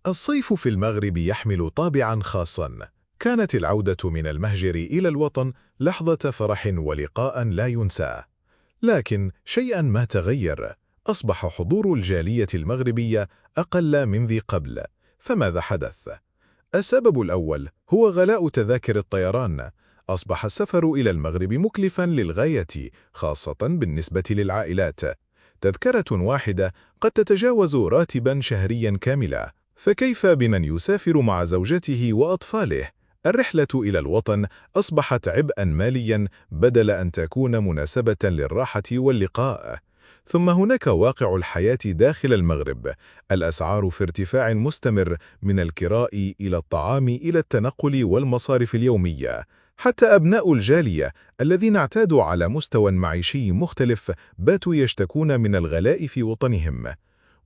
الصيف في المغرب يحمل طابعاً خاصاً. كانت العودة من المهجر إلى الوطن لحظة فرح ولقاء لا ينسى. لكن شيئاً ما تغير. أصبح حضور الجالية المغربية أقل من ذي قبل. فماذا حدث؟ السبب الأول هو غلاء تذاكر الطيران. أصبح السفر إلى المغرب مكلفاً للغاية، خاصة بالنسبة للعائلات. تذكرة واحدة قد تتجاوز راتباً شهرياً كاملا. فكيف بمن يسافر مع زوجته وأطفاله؟ الرحلة إلى الوطن أصبحت عبئاً مالياً بدل أن تكون مناسبة للراحة واللقاء. ثم هناك واقع الحياة داخل المغرب. الأسعار في ارتفاع مستمر، من الكراء إلى الطعام إلى التنقل والمصارف اليومية. حتى أبناء الجالية الذين اعتادوا على مستوى معيشي مختلف باتوا يشتكون من الغلاء في وطنهم.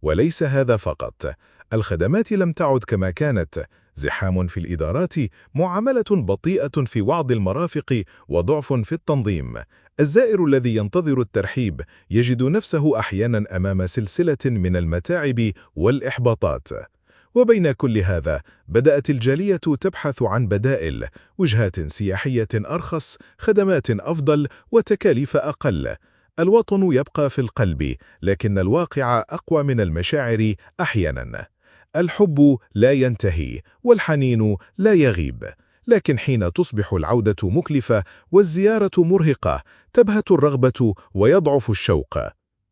وليس هذا فقط، الخدمات لم تعد كما كانت. زحام في الإدارات، معاملة بطيئة في بعض المرافق، وضعف في التنظيم. الزائر الذي ينتظر الترحيب يجد نفسه أحيانا أمام سلسلة من المتاعب والإحباطات. وبين كل هذا بدأت الجالية تبحث عن بدائل، وجهات سياحية أرخص، خدمات أفضل، وتكاليف أقل. الوطن يبقى في القلب، لكن الواقع أقوى من المشاعر أحيانا. الحب لا ينتهي، والحنين لا يغيب. لكن حين تصبح العودة مكلفة والزيارة مرهقة، تبهت الرغبة ويضعف الشوق.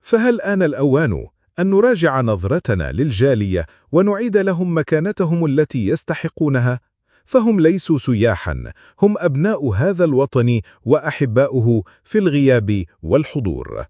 فهل آن الأوان أن نراجع نظرتنا للجالية ونعيد لهم مكانتهم التي يستحقونها؟ فهم ليسوا سياحاً، هم أبناء هذا الوطن وأحباؤه في الغياب والحضور.